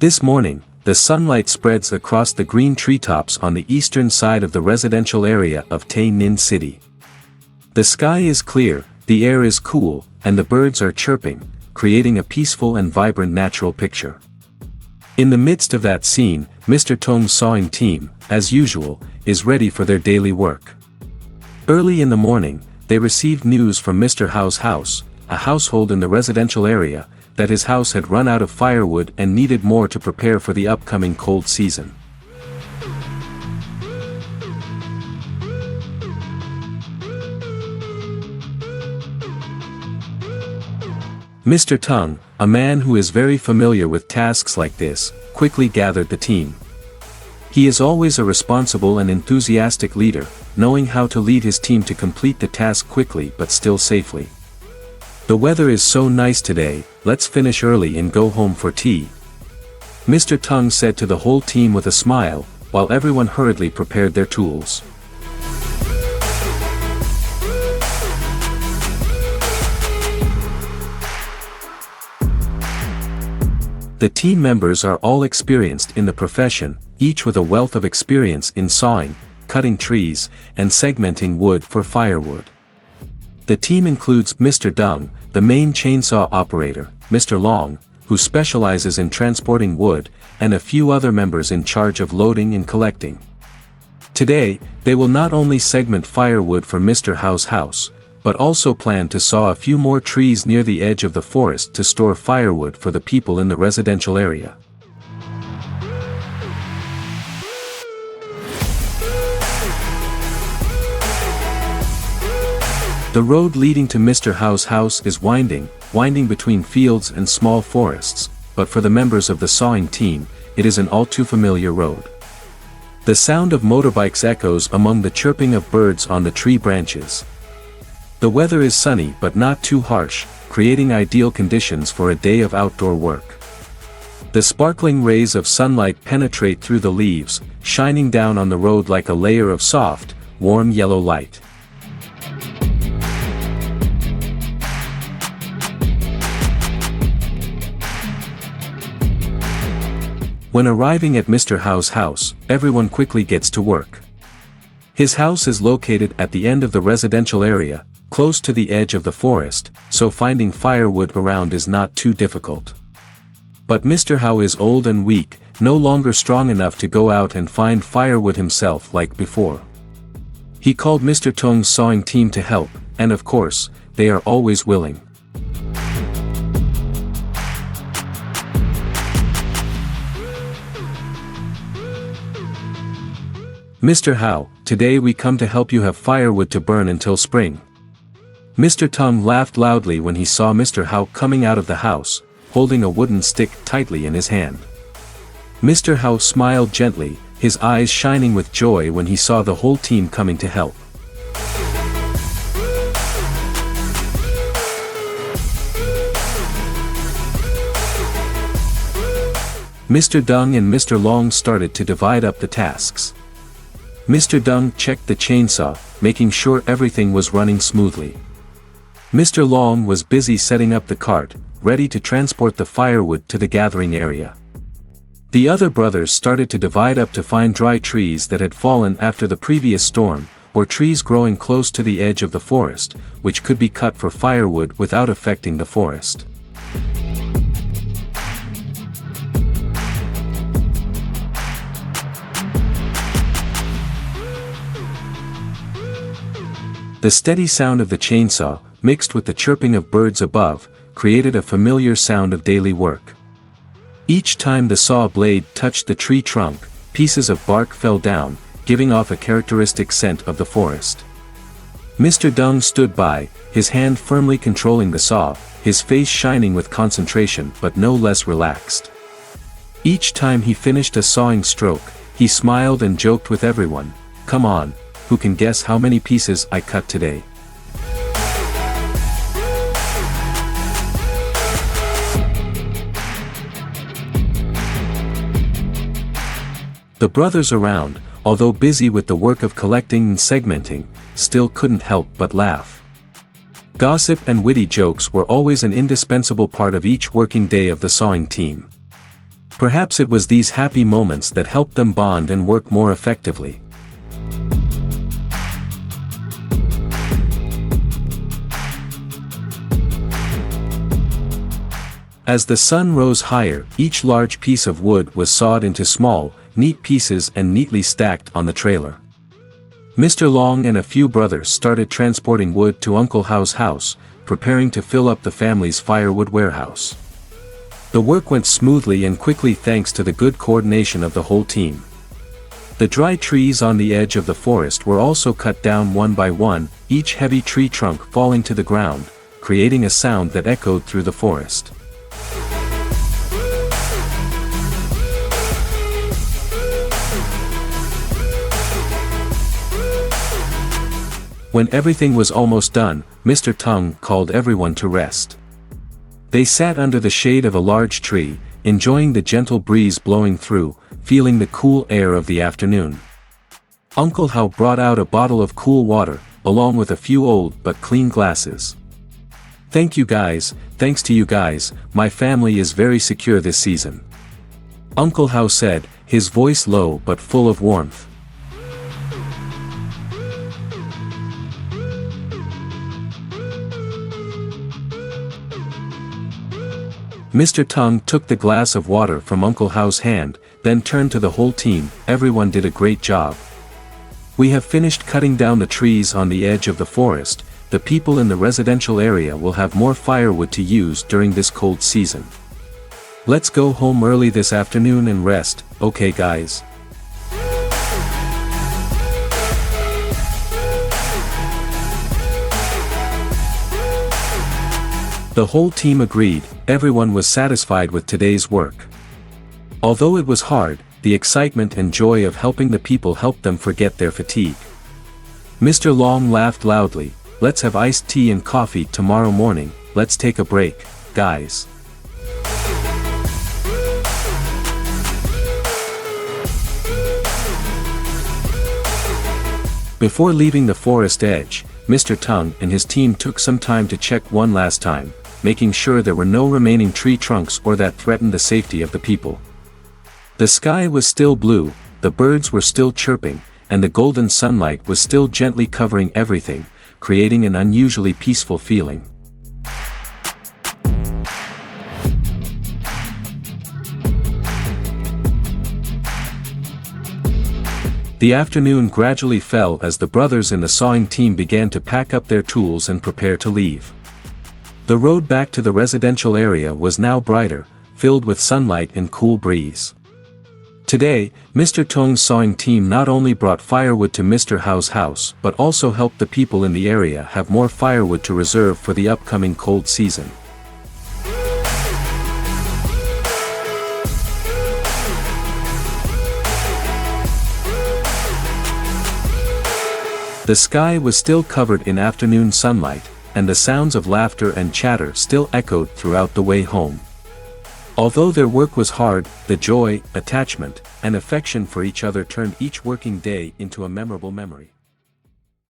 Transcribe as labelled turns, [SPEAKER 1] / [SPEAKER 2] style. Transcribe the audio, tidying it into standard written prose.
[SPEAKER 1] This morning, the sunlight spreads across the green treetops on the eastern side of the residential area of Tay Ninh City. The sky is clear, the air is cool, and the birds are chirping, creating a peaceful and vibrant natural picture. In the midst of that scene, Mr. Tong's sawing team, as usual, is ready for their daily work. Early in the morning, they received news from Mr. Hao's house, a household in the residential area, that his house had run out of firewood and needed more to prepare for the upcoming cold season. Mr. Tong, a man who is very familiar with tasks like this, quickly gathered the team. He is always a responsible and enthusiastic leader, knowing how to lead his team to complete the task quickly but still safely. "The weather is so nice today, let's finish early and go home for tea," Mr. Tong said to the whole team with a smile, while everyone hurriedly prepared their tools. The team members are all experienced in the profession, each with a wealth of experience in sawing, cutting trees, and segmenting wood for firewood. The team includes Mr. Deng, the main chainsaw operator, Mr. Long, who specializes in transporting wood, and a few other members in charge of loading and collecting. Today, they will not only segment firewood for Mr. Hao's house, but also plan to saw a few more trees near the edge of the forest to store firewood for the people in the residential area. The road leading to Mr. Hao's house is winding between fields and small forests, but for the members of the sawing team, it is an all too familiar road. The sound of motorbikes echoes among the chirping of birds on the tree branches. The weather is sunny but not too harsh, creating ideal conditions for a day of outdoor work. The sparkling rays of sunlight penetrate through the leaves, shining down on the road like a layer of soft, warm yellow light. When arriving at Mr. Hao's house, everyone quickly gets to work. His house is located at the end of the residential area, close to the edge of the forest, so finding firewood around is not too difficult. But Mr. Hao is old and weak, no longer strong enough to go out and find firewood himself like before. He called Mr. Tong's sawing team to help, and of course, they are always willing. "Mr. Hao, today we come to help you have firewood to burn until spring." Mr. Tong laughed loudly when he saw Mr. Hao coming out of the house, holding a wooden stick tightly in his hand. Mr. Hao smiled gently, his eyes shining with joy when he saw the whole team coming to help. Mr. Deng and Mr. Long started to divide up the tasks. Mr. Deng checked the chainsaw, making sure everything was running smoothly. Mr. Long was busy setting up the cart, ready to transport the firewood to the gathering area. The other brothers started to divide up to find dry trees that had fallen after the previous storm, or trees growing close to the edge of the forest, which could be cut for firewood without affecting the forest. The steady sound of the chainsaw, mixed with the chirping of birds above, created a familiar sound of daily work. Each time the saw blade touched the tree trunk, pieces of bark fell down, giving off a characteristic scent of the forest. Mr. Deng stood by, his hand firmly controlling the saw, his face shining with concentration but no less relaxed. Each time he finished a sawing stroke, he smiled and joked with everyone, "Come on, who can guess how many pieces I cut today?" The brothers around, although busy with the work of collecting and segmenting, still couldn't help but laugh. Gossip and witty jokes were always an indispensable part of each working day of the sawing team. Perhaps it was these happy moments that helped them bond and work more effectively. As the sun rose higher, each large piece of wood was sawed into small, neat pieces and neatly stacked on the trailer. Mr. Long and a few brothers started transporting wood to Uncle How's house, preparing to fill up the family's firewood warehouse. The work went smoothly and quickly thanks to the good coordination of the whole team. The dry trees on the edge of the forest were also cut down one by one, each heavy tree trunk falling to the ground, creating a sound that echoed through the forest. When everything was almost done, Mr. Tung called everyone to rest. They sat under the shade of a large tree, enjoying the gentle breeze blowing through, feeling the cool air of the afternoon. Uncle How brought out a bottle of cool water, along with a few old but clean glasses. "Thank you guys, thanks to you guys, my family is very secure this season," Uncle How said, his voice low but full of warmth. Mr. Tung took the glass of water from Uncle How's hand, then turned to the whole team. "Everyone did a great job. We have finished cutting down the trees on the edge of the forest. The people in the residential area will have more firewood to use during this cold season. Let's go home early this afternoon and rest, okay guys?" The whole team agreed. Everyone was satisfied with today's work. Although it was hard, the excitement and joy of helping the people helped them forget their fatigue. Mr. Long laughed loudly. "Let's have iced tea and coffee tomorrow morning. Let's take a break, guys." Before leaving the forest edge, Mr. Tung and his team took some time to check one last time, making sure there were no remaining tree trunks or that threatened the safety of the people. The sky was still blue, the birds were still chirping, and the golden sunlight was still gently covering everything, creating an unusually peaceful feeling. The afternoon gradually fell as the brothers in the sawing team began to pack up their tools and prepare to leave. The road back to the residential area was now brighter, filled with sunlight and cool breeze. Today, Mr. Tung's sawing team not only brought firewood to Mr. How's house but also helped the people in the area have more firewood to reserve for the upcoming cold season. The sky was still covered in afternoon sunlight, and the sounds of laughter and chatter still echoed throughout the way home. Although their work was hard, the joy, attachment, and affection for each other turned each working day into a memorable memory.